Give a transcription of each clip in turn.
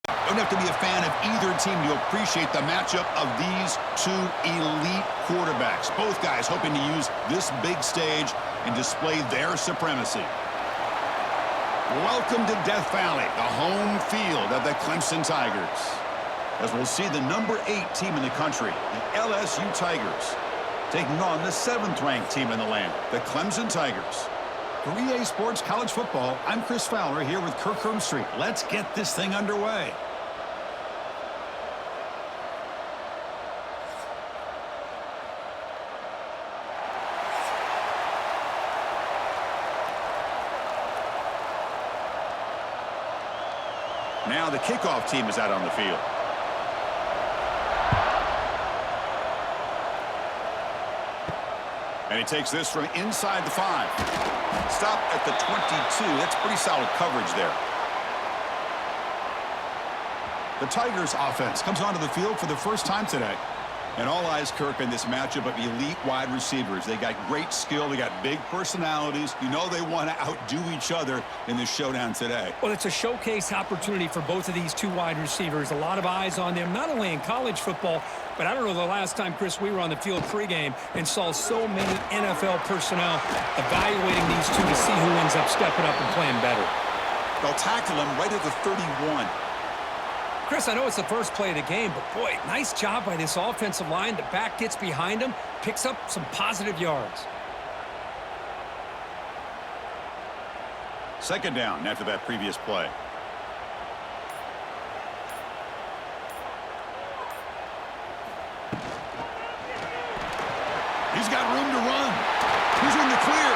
Don't have to be a fan of either team to appreciate the matchup of these two elite quarterbacks. Both guys hoping to use this big stage and display their supremacy. Welcome to Death Valley, the home field of the Clemson Tigers. As we'll see the number 8 team in the country, the LSU Tigers, taking on the 7th-ranked team in the land, the Clemson Tigers. For EA Sports College Football, I'm Chris Fowler here with Kirk Street. Let's get this thing underway. Now the kickoff team is out on the field. And he takes this from inside the 5. Stop at the 22. That's pretty solid coverage there. The Tigers offense comes onto the field for the first time today. And all eyes, Kirk, in this matchup of elite wide receivers. They got great skill. They got big personalities. You know they want to outdo each other in this showdown today. Well, it's a showcase opportunity for both of these two wide receivers. A lot of eyes on them, not only in college football, but I don't know the last time, Chris, we were on the field pregame and saw so many NFL personnel evaluating these two to see who ends up stepping up and playing better. They'll tackle him right at the 31. Chris, I know it's the first play of the game, but boy, nice job by this offensive line. The back gets behind him, picks up some positive yards. Second down after that previous play. He's got room to run. He's in the clear.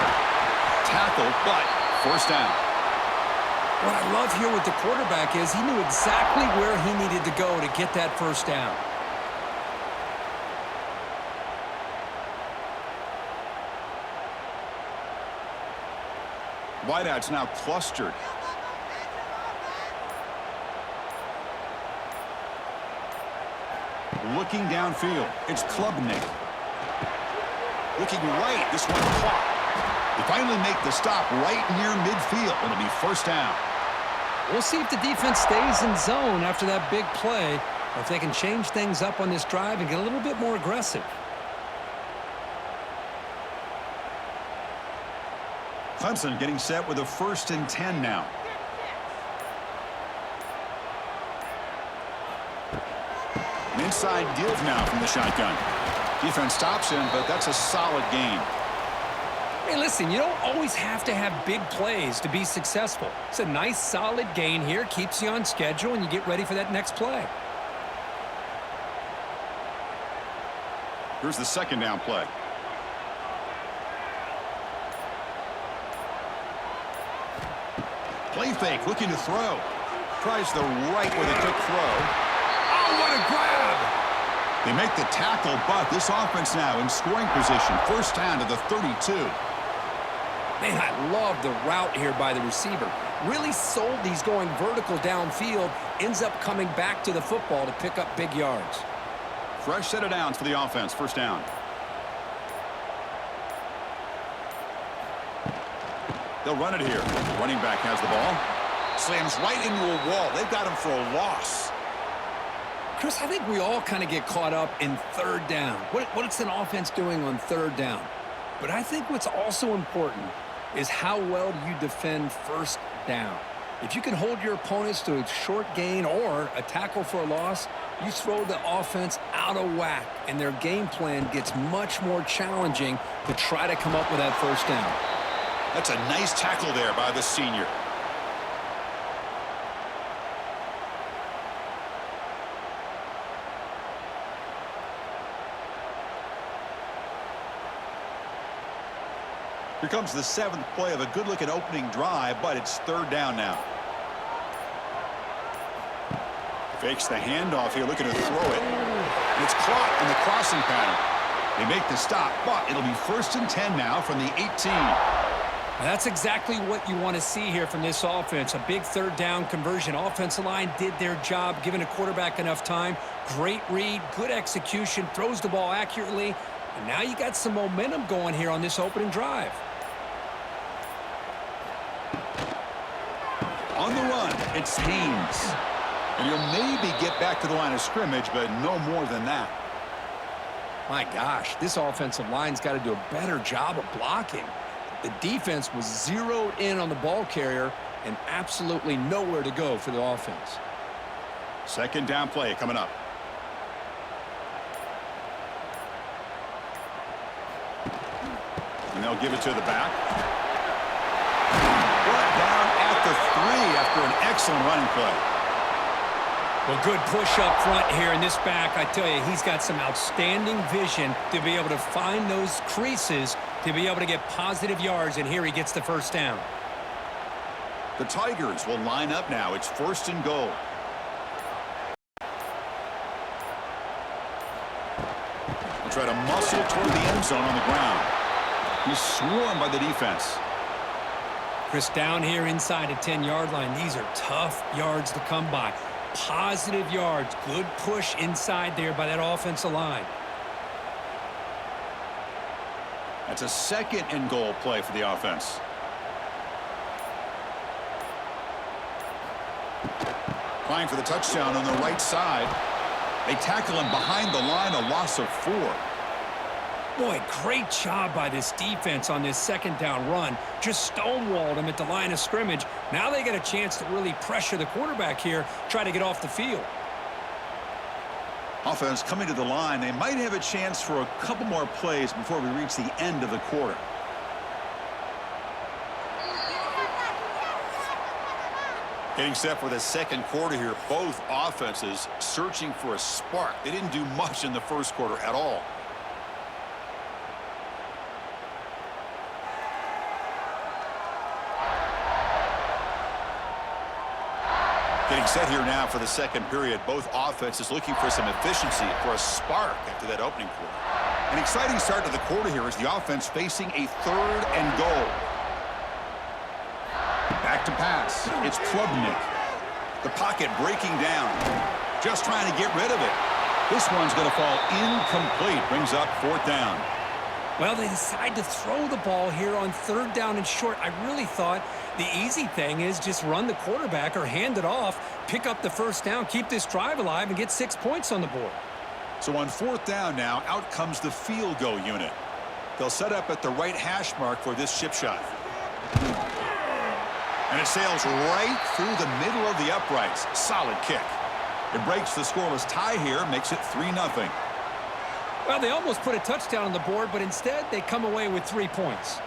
Tackle, but first down. What I love here with the quarterback is he knew exactly where he needed to go to get that first down. Wideouts now clustered. Looking downfield. It's Klubnik. Looking right. This one caught. They finally make the stop right near midfield. It'll be first down. We'll see if the defense stays in zone after that big play, or if they can change things up on this drive and get a little bit more aggressive. Clemson getting set with a 1st and 10 now. An inside give now from the shotgun. Defense stops him, but that's a solid gain. Hey, listen, you don't always have to have big plays to be successful. It's a nice, solid gain here. Keeps you on schedule, and you get ready for that next play. Here's the second down play. Play fake, looking to throw. Tries the right with a quick throw. Oh, what a grab! They make the tackle, but this offense now in scoring position. First down to the 32. Man, I love the route here by the receiver. Really sold these going vertical downfield. Ends up coming back to the football to pick up big yards. Fresh set of downs for the offense. First down. They'll run it here. Running back has the ball. Slams right into a wall. They've got him for a loss. Chris, I think we all kind of get caught up in third down. What's an offense doing on third down? But I think what's also important is how well do you defend first down. If you can hold your opponents to a short gain or a tackle for a loss, you throw the offense out of whack, and their game plan gets much more challenging to try to come up with that first down. That's a nice tackle there by the senior. Here comes the 7th play of a good-looking opening drive, but it's third down now. Fakes the handoff here, looking to throw it. And it's caught in the crossing pattern. They make the stop, but it'll be 1st and 10 now from the 18. That's exactly what you want to see here from this offense. A big third down conversion. Offensive line did their job, giving a quarterback enough time. Great read, good execution, throws the ball accurately. And now you got some momentum going here on this opening drive. On the run, it's Haynes. And he'll maybe get back to the line of scrimmage, but no more than that. My gosh, this offensive line's got to do a better job of blocking. The defense was zeroed in on the ball carrier and absolutely nowhere to go for the offense. Second down play coming up. And they'll give it to the back. Brought down at the 3 after an excellent running play. Well, good push up front here in this back. I tell you, he's got some outstanding vision to be able to find those creases to be able to get positive yards, and here he gets the first down. The Tigers will line up now. It's 1st and goal. They'll try to muscle toward the end zone on the ground. He's swarmed by the defense. Chris, down here inside the 10-yard line, these are tough yards to come by. Positive yards, good push inside there by that offensive line. That's a 2nd and goal play for the offense. Applying for the touchdown on the right side. They tackle him behind the line, a loss of 4. Boy, great job by this defense on this 2nd down run. Just stonewalled him at the line of scrimmage. Now they get a chance to really pressure the quarterback here, try to get off the field. Offense coming to the line. They might have a chance for a couple more plays before we reach the end of the quarter. Getting set for the second quarter here. Both offenses searching for a spark. They didn't do much in the first quarter at all. Getting set here now for the second period. Both offenses looking for some efficiency, for a spark after that opening quarter. An exciting start to the quarter here as the offense facing a 3rd and goal. Back to pass. It's Klubnik. The pocket breaking down. Just trying to get rid of it. This one's going to fall incomplete. Brings up 4th down. Well, they decide to throw the ball here on 3rd down and short. I really thought the easy thing is just run the quarterback or hand it off, pick up the first down, keep this drive alive, and get 6 points on the board. So on 4th down now, out comes the field goal unit. They'll set up at the right hash mark for this chip shot. And it sails right through the middle of the uprights. Solid kick. It breaks the scoreless tie here, makes it 3-0. Well, they almost put a touchdown on the board, but instead they come away with 3 points.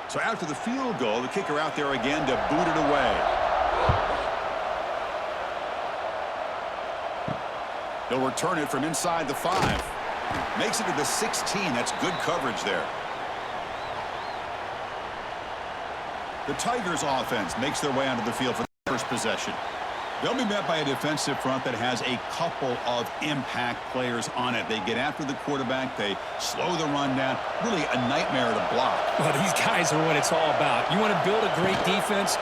So after the field goal, the kicker out there again to boot it away. He'll return it from inside the 5. Makes it to the 16. That's good coverage there. The Tigers offense makes their way onto the field for the first possession. They'll be met by a defensive front that has a couple of impact players on it. They get after the quarterback. They slow the run down. Really a nightmare to block. Well, these guys are what it's all about. You want to build a great defense?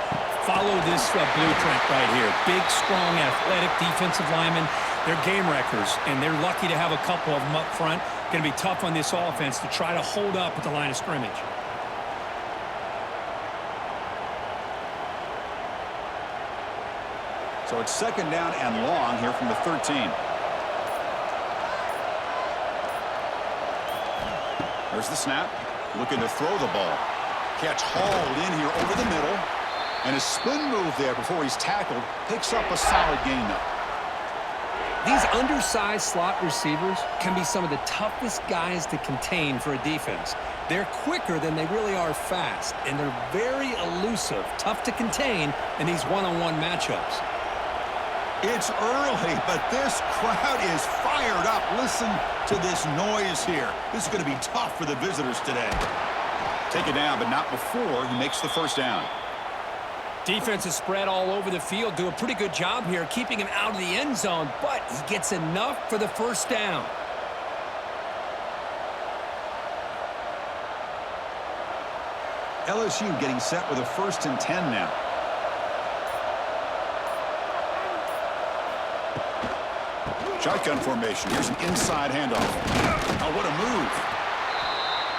Follow this blueprint right here. Big, strong, athletic defensive linemen. They're game wreckers, and they're lucky to have a couple of them up front. Going to be tough on this offense to try to hold up at the line of scrimmage. So it's 2nd down and long here from the 13. There's the snap. Looking to throw the ball. Catch hauled in here over the middle. And a spin move there before he's tackled. Picks up a solid gain, though. These undersized slot receivers can be some of the toughest guys to contain for a defense. They're quicker than they really are fast, and they're very elusive, tough to contain in these one-on-one matchups. It's early, but this crowd is fired up. Listen to this noise here. This is going to be tough for the visitors today. Take it down, but not before he makes the first down. Defense is spread all over the field. Do a pretty good job here keeping him out of the end zone, but he gets enough for the first down. LSU getting set with a 1st and 10 now. Shotgun formation. Here's an inside handoff. Oh, what a move.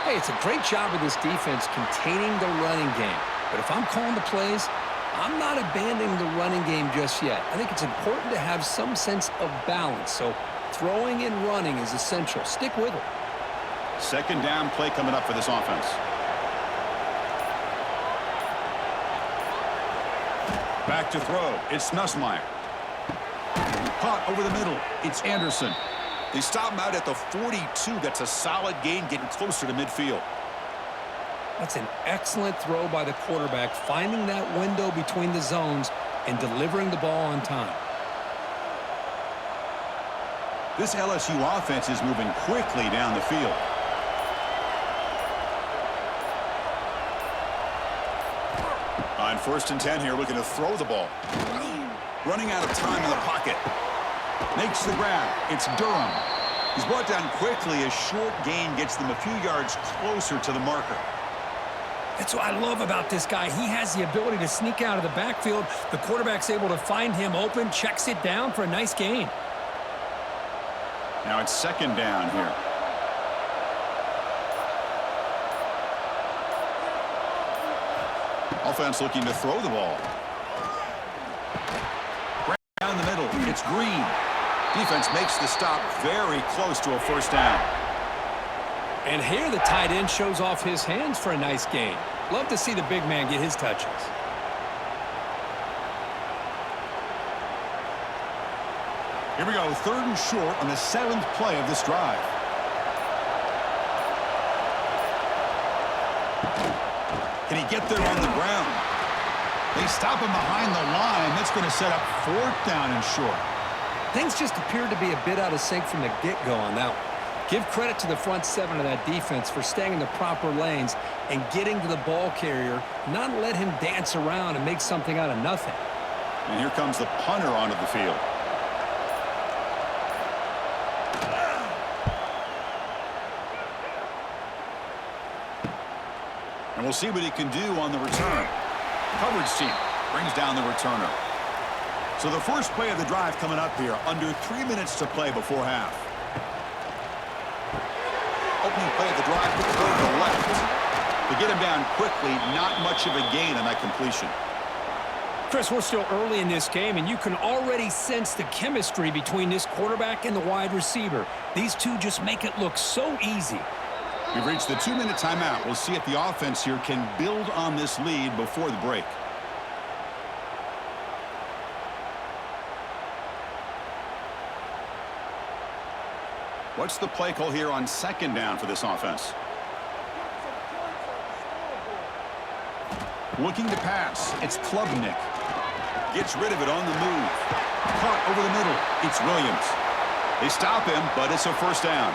Hey, it's a great job of this defense containing the running game. But if I'm calling the plays, I'm not abandoning the running game just yet. I think it's important to have some sense of balance. So throwing and running is essential. Stick with it. Second down play coming up for this offense. Back to throw. It's Nussmeier. Caught over the middle. It's Anderson. They stop him out at the 42. That's a solid gain, getting closer to midfield. That's an excellent throw by the quarterback, finding that window between the zones and delivering the ball on time. This LSU offense is moving quickly down the field. On 1st and 10 here, looking to throw the ball. Running out of time in the pocket. Makes the grab. It's Durham. He's brought down quickly. A short gain gets them a few yards closer to the marker. That's what I love about this guy. He has the ability to sneak out of the backfield. The quarterback's able to find him open, checks it down for a nice gain. Now it's second down here. Offense looking to throw the ball. Down the middle, it's Green. Defense makes the stop very close to a first down. And here the tight end shows off his hands for a nice gain. Love to see the big man get his touches. Here we go, 3rd and short on the 7th play of this drive. Can he get there on the ground? They stop him behind the line. That's going to set up 4th down and short. Things just appeared to be a bit out of sync from the get-go on that one. Give credit to the front 7 of that defense for staying in the proper lanes and getting to the ball carrier, not let him dance around and make something out of nothing. And here comes the punter onto the field. And we'll see what he can do on the return. Coverage team brings down the returner. So the first play of the drive coming up here, under 3 minutes to play before half. Opening play of the drive, to throw to the left. To get him down quickly, not much of a gain on that completion. Chris, we're still early in this game, and you can already sense the chemistry between this quarterback and the wide receiver. These two just make it look so easy. We've reached the 2-minute timeout. We'll see if the offense here can build on this lead before the break. What's the play call here on 2nd down for this offense? Looking to pass. It's Klubnik. Gets rid of it on the move. Caught over the middle. It's Williams. They stop him, but it's a first down.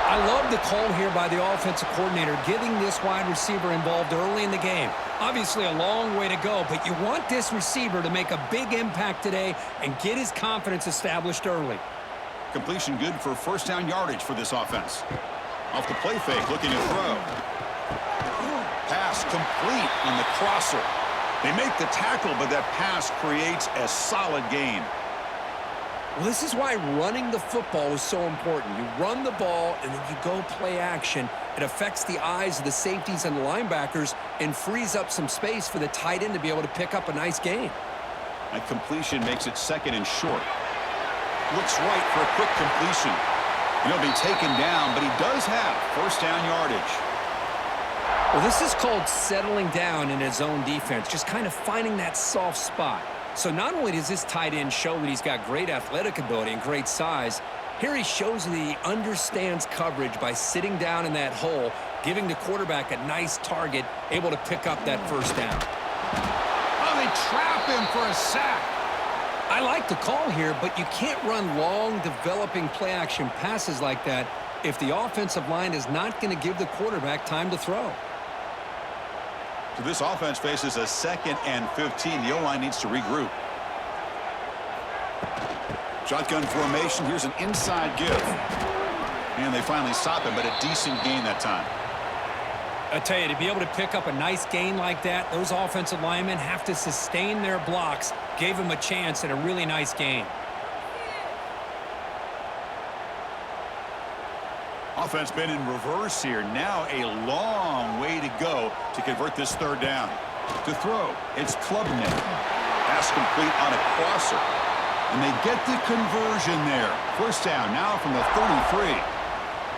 I love the call here by the offensive coordinator, getting this wide receiver involved early in the game. Obviously a long way to go, but you want this receiver to make a big impact today and get his confidence established early. Completion good for first down yardage for this offense. Off the play fake, looking to throw. Pass complete on the crosser. They make the tackle, but that pass creates a solid gain. Well, this is why running the football is so important. You run the ball, and then you go play action. It affects the eyes of the safeties and the linebackers and frees up some space for the tight end to be able to pick up a nice gain. That completion makes it 2nd and short. Looks right for a quick completion. He'll be taken down, but he does have first down yardage. Well, this is called settling down in his own defense, just kind of finding that soft spot. So not only does this tight end show that he's got great athletic ability and great size, here he shows that he understands coverage by sitting down in that hole, giving the quarterback a nice target, able to pick up that first down. Oh, they trap him for a sack. I like the call here, but you can't run long, developing play-action passes like that if the offensive line is not going to give the quarterback time to throw. So this offense faces a 2nd and 15. The O-line needs to regroup. Shotgun formation. Here's an inside give. And they finally stop him, but a decent gain that time. I tell you, to be able to pick up a nice gain like that, those offensive linemen have to sustain their blocks. Gave him a chance at a really nice gain. Offense been in reverse here. Now a long way to go to convert this third down. To throw, it's Klubnik. Pass complete on a crosser. And they get the conversion there. First down now from the 33.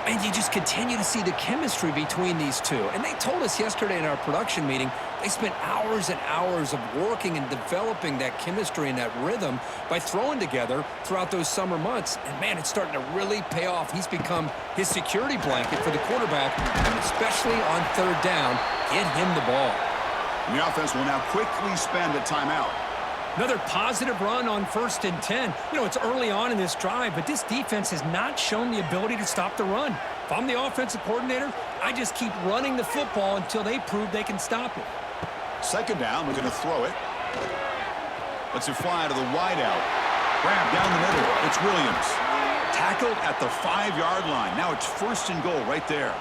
And you just continue to see the chemistry between these two. And they told us yesterday in our production meeting, they spent hours and hours of working and developing that chemistry and that rhythm by throwing together throughout those summer months. And, man, it's starting to really pay off. He's become his security blanket for the quarterback, and especially on third down, get him the ball. And the offense will now quickly spend a timeout. Another positive run on 1st and 10. You know, it's early on in this drive, but this defense has not shown the ability to stop the run. If I'm the offensive coordinator, I just keep running the football until they prove they can stop it. Second down, we're going to throw it. Lets it fly to the wideout. Grab down the middle. It's Williams. Tackled at the 5-yard line. Now it's 1st and goal right there.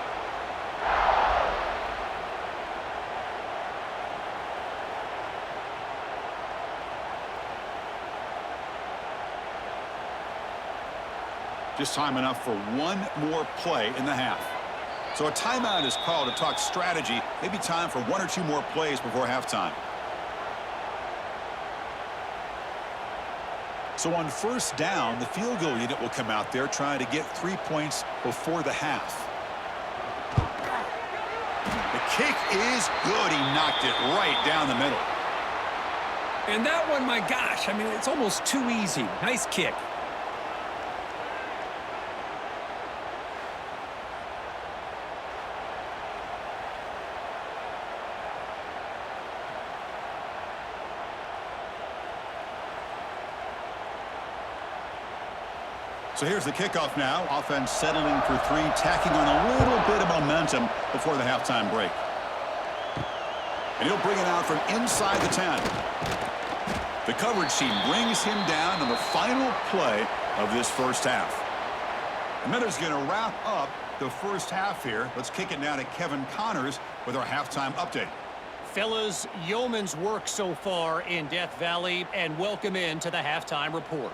Just time enough for one more play in the half. So a timeout is called to talk strategy. Maybe time for 1 or 2 more plays before halftime. So on first down, the field goal unit will come out there trying to get 3 points before the half. The kick is good. He knocked it right down the middle. And that one, my gosh, I mean, it's almost too easy. Nice kick. So here's the kickoff now. Offense settling for 3, tacking on a little bit of momentum before the halftime break. And he'll bring it out from inside the 10. The coverage team brings him down on the final play of this first half. And that is going to wrap up the first half here. Let's kick it now to Kevin Connors with our halftime update. Fellas, yeoman's work so far in Death Valley, and welcome into the halftime report.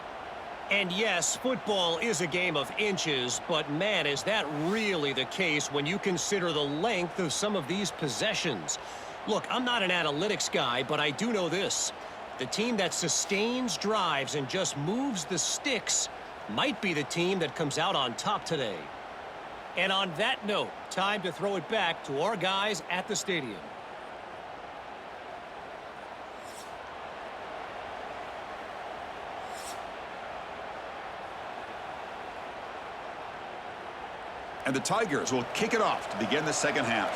And yes, football is a game of inches, but man, is that really the case when you consider the length of some of these possessions. Look, I'm not an analytics guy, but I do know this. The team that sustains drives and just moves the sticks might be the team that comes out on top today. And on that note, time to throw it back to our guys at the stadium. And the Tigers will kick it off to begin the second half.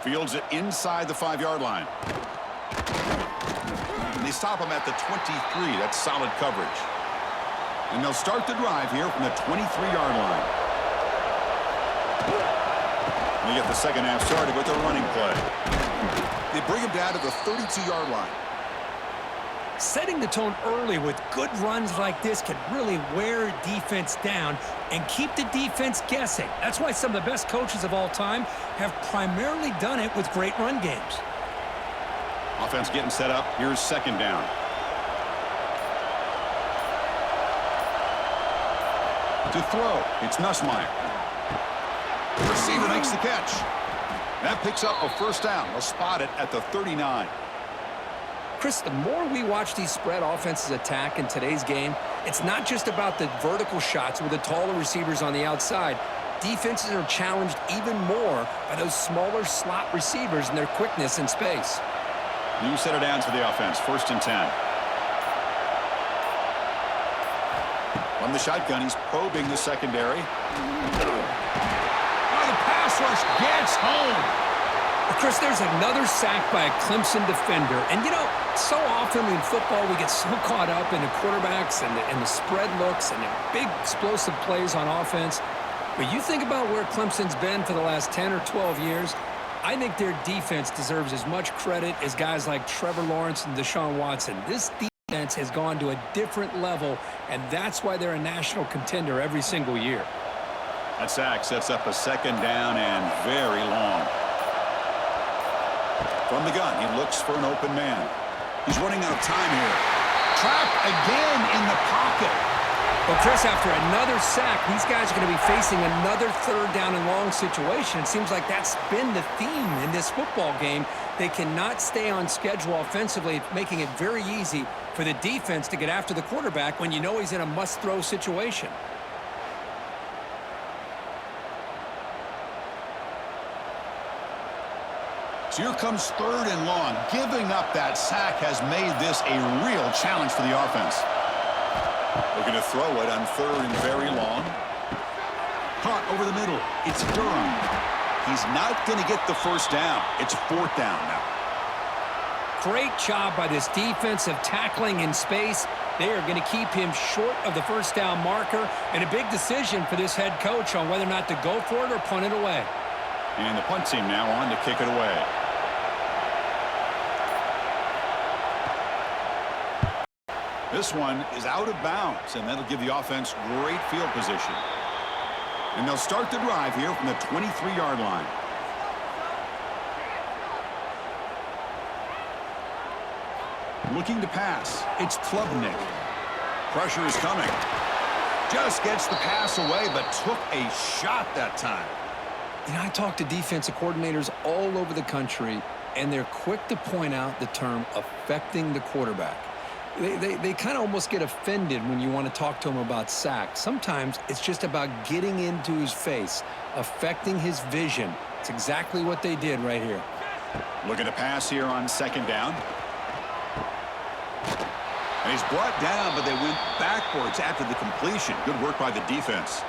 Fields it inside the 5-yard line. And they stop him at the 23. That's solid coverage. And they'll start the drive here from the 23-yard line. And they get the second half started with a running play. They bring him down to the 32-yard line. Setting the tone early with good runs like this can really wear defense down and keep the defense guessing. That's why some of the best coaches of all time have primarily done it with great run games. Offense getting set up. Here's second down. To throw, it's Nussmeier. The receiver makes the catch. That picks up a first down. They'll spot it at the 39. Chris, the more we watch these spread offenses attack in today's game, it's not just about the vertical shots with the taller receivers on the outside. Defenses are challenged even more by those smaller slot receivers and their quickness in space. New set of downs for the offense. 1st and 10. From the shotgun, he's probing the secondary. Oh, the pass rush gets home. Chris, there's another sack by a Clemson defender. And, you know, so often in football we get so caught up in the quarterbacks and the spread looks and the big explosive plays on offense. But you think about where Clemson's been for the last 10 or 12 years, I think their defense deserves as much credit as guys like Trevor Lawrence and Deshaun Watson. This defense has gone to a different level, and that's why they're a national contender every single year. That sack sets up a second down and very long. From the gun, he looks for an open man. He's running out of time here. trapped again in the pocket. Well, Chris, after another sack, these guys are going to be facing another third down and long situation. It seems like that's been the theme in this football game. They cannot stay on schedule offensively, making it very easy for the defense to get after the quarterback when you know he's in a must-throw situation. So here comes third and long. Giving up that sack has made this a real challenge for the offense. Looking to throw it on third and very long. Caught over the middle. It's Durham. He's not going to get the first down. It's fourth down now. Great job by this defensive tackling in space. They are going to keep him short of the first down marker, and a big decision for this head coach on whether or not to go for it or punt it away. And the punt team now on to kick it away. This one is out of bounds, and that'll give the offense great field position. And they'll start the drive here from the 23-yard line. Looking to pass. It's Klubnik. Pressure is coming. Just gets the pass away, but took a shot that time. You know, I talk to defensive coordinators all over the country, and they're quick to point out the term affecting the quarterback. They kind of almost get offended when you want to talk to them about sacks. Sometimes it's just about getting into his face, affecting his vision. It's exactly what they did right here. Looking to pass here on second down. And he's brought down, but they went backwards after the completion. Good work by the defense.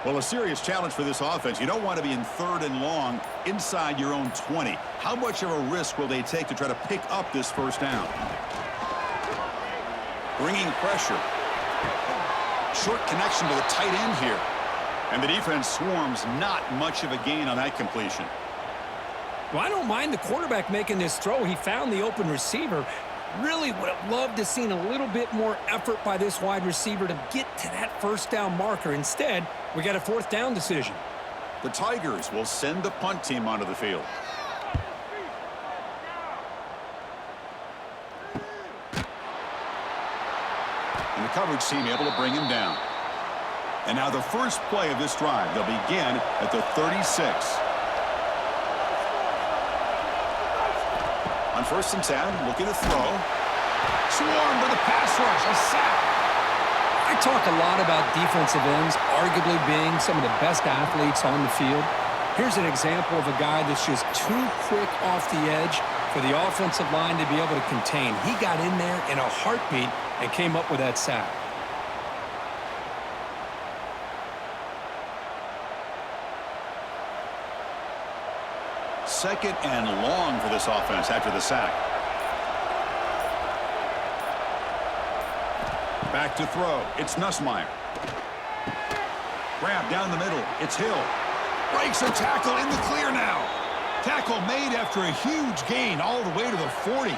Well, a serious challenge for this offense. You don't want to be in third and long inside your own 20. How much of a risk will they take to try to pick up this first down? Bringing pressure. Short connection to the tight end here. And the defense swarms, not much of a gain on that completion. Well, I don't mind the quarterback making this throw. He found the open receiver. Really would have loved to seen a little bit more effort by this wide receiver to get to that first down marker. Instead, we got a fourth down decision. The Tigers will send the punt team onto the field. And the coverage team able to bring him down. And now the first play of this drive. They'll begin at the 36. On first and 10, looking to throw. Swarmed with a pass rush, a sack. I talk a lot about defensive ends arguably being some of the best athletes on the field. Here's an example of a guy that's just too quick off the edge for the offensive line to be able to contain. He got in there in a heartbeat and came up with that sack. Second and long for this offense after the sack. Back to throw. It's Nussmeier. Grab down the middle. It's Hill. Breaks a tackle in the clear now. Tackle made after a huge gain all the way to the 40.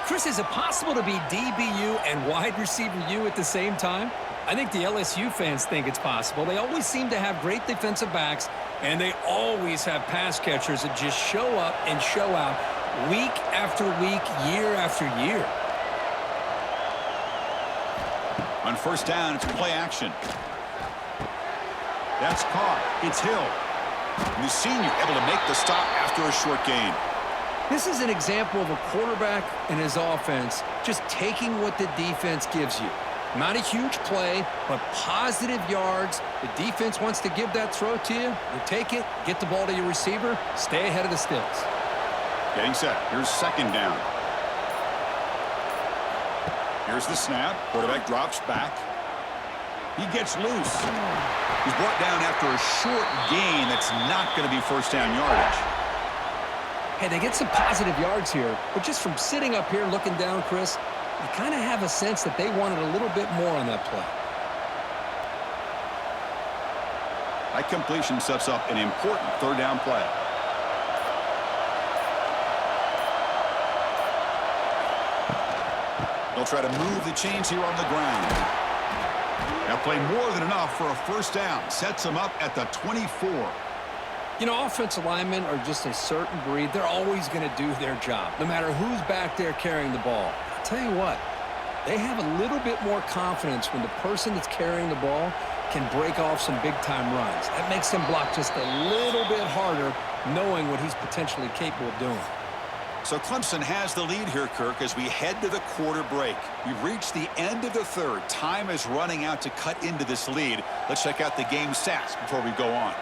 Chris, is it possible to be DBU and wide receiver U at the same time? I think the LSU fans think it's possible. They always seem to have great defensive backs, and they always have pass catchers that just show up and show out week after week, year after year. On first down, it's play action. That's caught. It's Hill. And the senior able to make the stop after a short gain. This is an example of a quarterback and his offense just taking what the defense gives you. Not a huge play, but positive yards. The defense wants to give that throw to you. You take it, get the ball to your receiver, stay ahead of the sticks. Getting set. Here's second down. Here's the snap. Quarterback drops back. He gets loose. He's brought down after a short gain that's not going to be first down yardage. Hey, they get some positive yards here, but just from sitting up here looking down, Chris, you kind of have a sense that they wanted a little bit more on that play. That completion sets up an important third down play. They'll try to move the chains here on the ground. That play more than enough for a first down. Sets them up at the 24. You know, offensive linemen are just a certain breed. They're always going to do their job, no matter who's back there carrying the ball. I'll tell you what, they have a little bit more confidence when the person that's carrying the ball can break off some big-time runs. That makes them block just a little bit harder, knowing what he's potentially capable of doing. So Clemson has the lead here, Kirk, as we head to the quarter break. We've reached the end of the third. Time is running out to cut into this lead. Let's check out the game stats before we go on.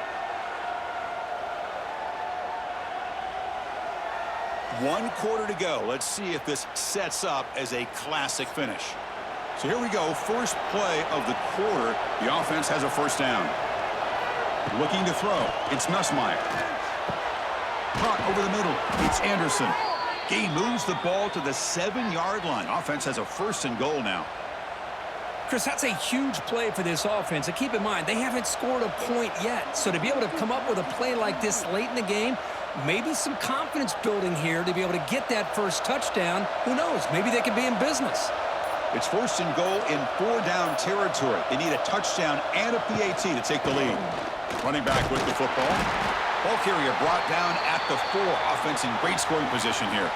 1 quarter to go. Let's see if this sets up as a classic finish. So here we go. First play of the quarter. The offense has a first down. Looking to throw. It's Nussmeier. Caught over the middle. It's Anderson. He moves the ball to the 7-yard line. Offense has a first and goal now. Chris, that's a huge play for this offense. And keep in mind, they haven't scored a point yet. So to be able to come up with a play like this late in the game, maybe some confidence building here to be able to get that first touchdown. Who knows? Maybe they could be in business. It's first and goal in 4-down territory. They need a touchdown and a PAT to take the lead. Running back with the football. Ball carrier brought down at the 4. Offense in great scoring position here.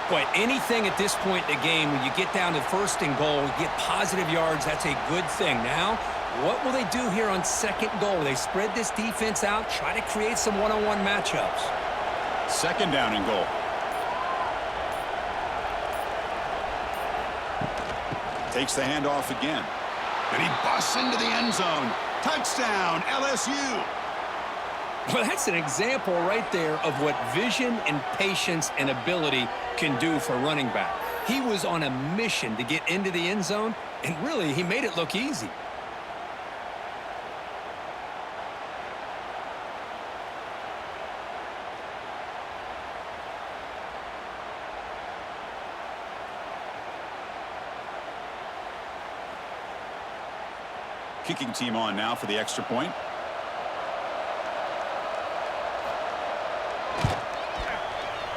Boy, anything at this point in the game, when you get down to first and goal, you get positive yards, that's a good thing. Now, what will they do here on second goal? They spread this defense out, try to create some one-on-one matchups. Second down and goal. Takes the handoff again. And he busts into the end zone. Touchdown, LSU. Well, that's an example right there of what vision and patience and ability can do for a running back. He was on a mission to get into the end zone, and really, he made it look easy. Kicking team on now for the extra point.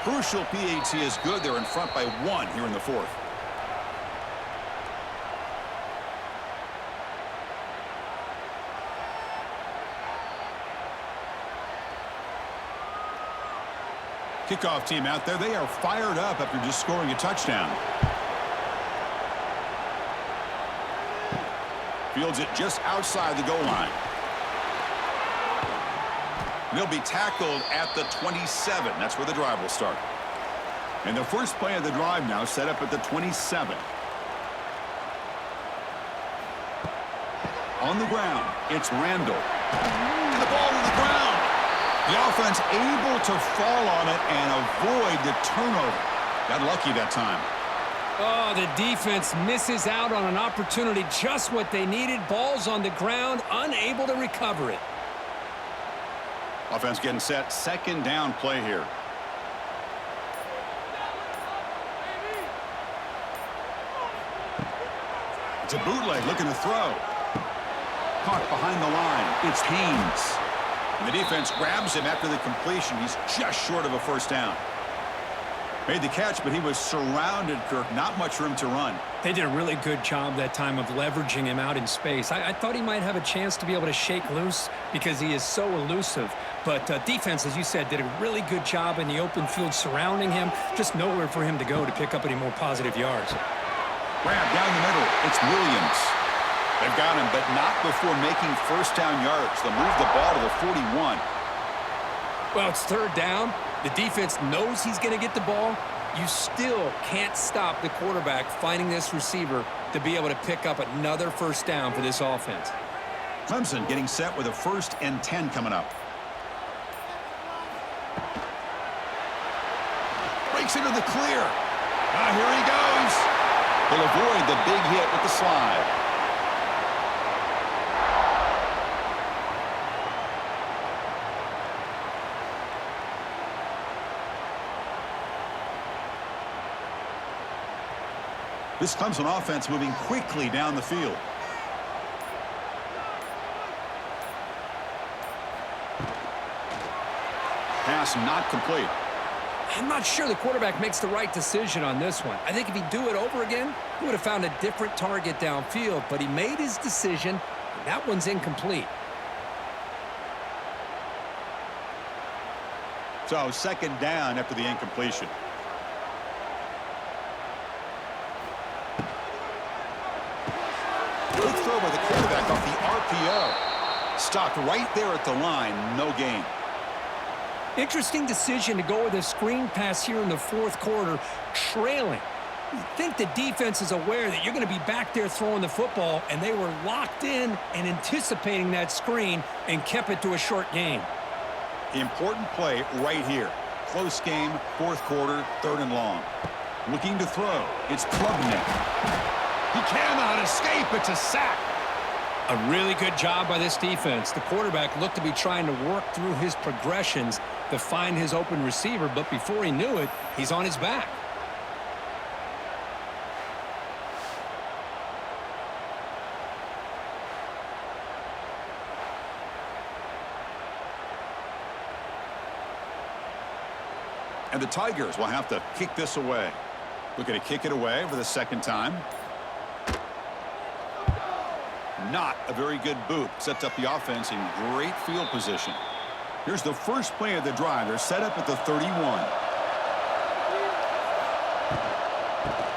Crucial PAT is good. They're in front by 1 here in the 4th. Kickoff team out there. They are fired up after just scoring a touchdown. Fields it just outside the goal line. They'll be tackled at the 27. That's where the drive will start. And the first play of the drive now set up at the 27. On the ground, it's Randall. And the ball to the ground. The offense able to fall on it and avoid the turnover. Got lucky that time. Oh, the defense misses out on an opportunity, just what they needed. Ball's on the ground, unable to recover it. Offense getting set. Second down play here. It's a bootleg looking to throw. Caught behind the line. It's Haynes. And the defense grabs him after the completion. He's just short of a first down. Made the catch, but he was surrounded, Kirk. Not much room to run. They did a really good job that time of leveraging him out in space. I thought he might have a chance to be able to shake loose because he is so elusive. But defense, as you said, did a really good job in the open field surrounding him. Just nowhere for him to go to pick up any more positive yards. Grab down the middle. It's Williams. They've got him, but not before making first down yards. They'll move the ball to the 41. Well, it's third down. The defense knows he's going to get the ball. You still can't stop the quarterback finding this receiver to be able to pick up another first down for this offense. Clemson getting set with a 1st and 10 coming up. Breaks into the clear. Here he goes. He'll avoid the big hit with the slide. This Clemson offense moving quickly down the field. Pass not complete. I'm not sure the quarterback makes the right decision on this one. I think if he'd do it over again, he would have found a different target downfield, but he made his decision, and that one's incomplete. So, second down after the incompletion. Good throw by the quarterback off the RPO. Stopped right there at the line, no gain. Interesting decision to go with a screen pass here in the fourth quarter, trailing. You think the defense is aware that you're going to be back there throwing the football, and they were locked in and anticipating that screen and kept it to a short gain. Important play right here. Close game, fourth quarter, 3rd and long. Looking to throw. It's Klubnik. He cannot escape. It's a sack. A really good job by this defense. The quarterback looked to be trying to work through his progressions to find his open receiver, but before he knew it, he's on his back. And the Tigers will have to kick this away. Looking to kick it away for the second time. Not a very good boot. Sets up the offense in great field position. Here's the first play of the drive. They're set up at the 31.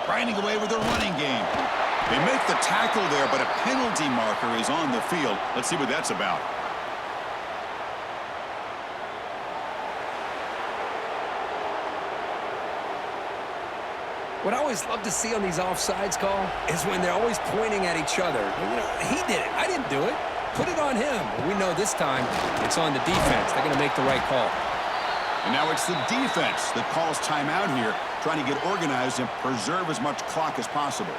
Grinding away with their running game. They make the tackle there, but a penalty marker is on the field. Let's see what that's about. What I always love to see on these offsides call is when they're always pointing at each other. You know, he did it. I didn't do it. Put it on him. We know this time it's on the defense. They're going to make the right call. And now it's the defense that calls timeout here, trying to get organized and preserve as much clock as possible.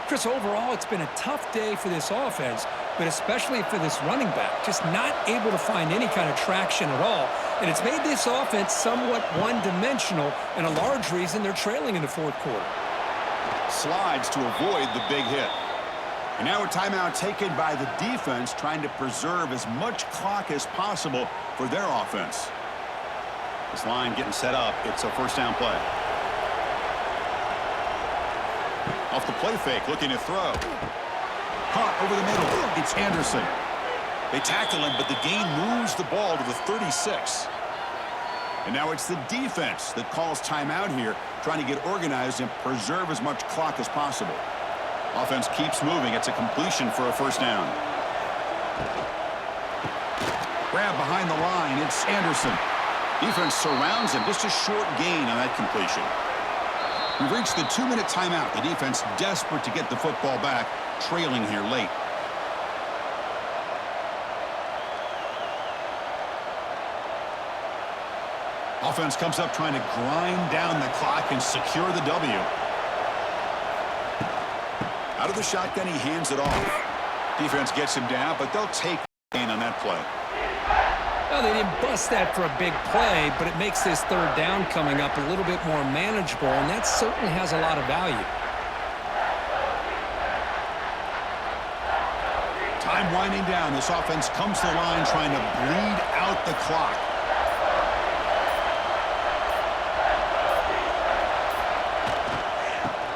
Chris, overall, it's been a tough day for this offense, but especially for this running back. Just not able to find any kind of traction at all. And it's made this offense somewhat one-dimensional, and a large reason they're trailing in the fourth quarter. Slides to avoid the big hit. And now a timeout taken by the defense, trying to preserve as much clock as possible for their offense. This line getting set up. It's a first down play. Off the play fake, looking to throw. Caught over the middle. It's Anderson. They tackle him, but the gain moves the ball to the 36. And now it's the defense that calls timeout here, trying to get organized and preserve as much clock as possible. Offense keeps moving. It's a completion for a first down. Grab behind the line. It's Anderson. Defense surrounds him. Just a short gain on that completion. We've reached the 2-minute timeout. The defense desperate to get the football back, trailing here late. Offense comes up trying to grind down the clock and secure the W. Out of the shotgun, he hands it off. Defense gets him down, but they'll take gain on that play. Well, they didn't bust that for a big play, but it makes this third down coming up a little bit more manageable, and that certainly has a lot of value. Time winding down. This offense comes to the line trying to bleed out the clock.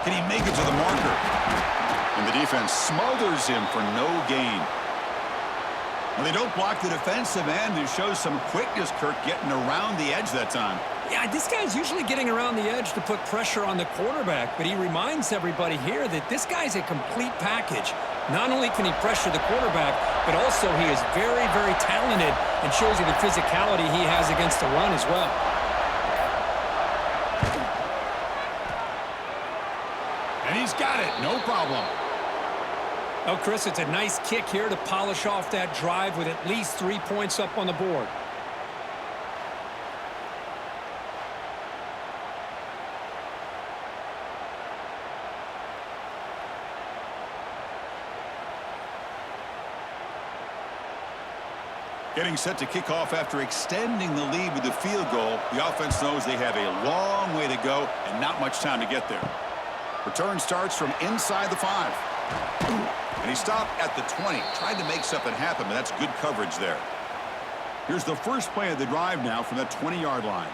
Can he make it to the marker? And the defense smothers him for no gain. Well, they don't block the defensive end and shows some quickness, Kirk, getting around the edge that time. Yeah, this guy's usually getting around the edge to put pressure on the quarterback, but he reminds everybody here that this guy's a complete package. Not only can he pressure the quarterback, but also he is very, very talented and shows you the physicality he has against the run as well. And he's got it, no problem. Oh, Chris, it's a nice kick here to polish off that drive with at least 3 points up on the board. Getting set to kick off after extending the lead with the field goal. The offense knows they have a long way to go and not much time to get there. Return starts from inside the 5. And he stopped at the 20. Tried to make something happen, but that's good coverage there. Here's the first play of the drive now from that 20-yard line.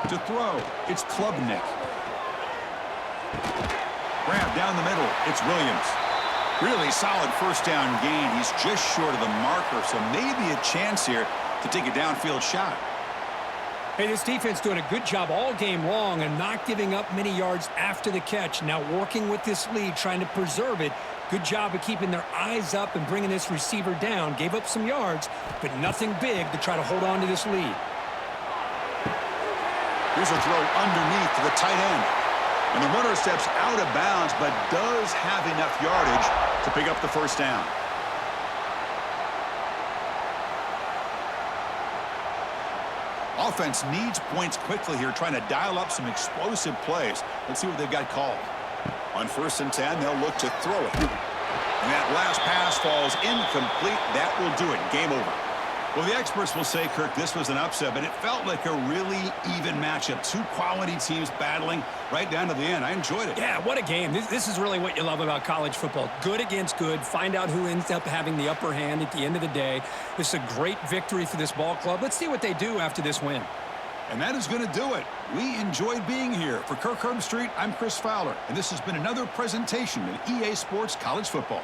To throw, it's Klubnik. Grab down the middle, it's Williams. Really solid first down gain. He's just short of the marker, so maybe a chance here to take a downfield shot. Hey, this defense doing a good job all game long and not giving up many yards after the catch. Now working with this lead, trying to preserve it. Good job of keeping their eyes up and bringing this receiver down. Gave up some yards, but nothing big to try to hold on to this lead. Here's a throw underneath to the tight end. And the runner steps out of bounds, but does have enough yardage to pick up the first down. Offense needs points quickly here, trying to dial up some explosive plays. Let's see what they've got called. On 1st and 10, they'll look to throw it. And that last pass falls incomplete. That will do it. Game over. Well, the experts will say, Kirk, this was an upset, but it felt like a really even matchup. Two quality teams battling right down to the end. I enjoyed it. Yeah, what a game. This is really what you love about college football. Good against good. Find out who ends up having the upper hand at the end of the day. This is a great victory for this ball club. Let's see what they do after this win. And that is going to do it. We enjoyed being here. For Kirk Herbstreit, I'm Chris Fowler, and this has been another presentation of EA Sports College Football.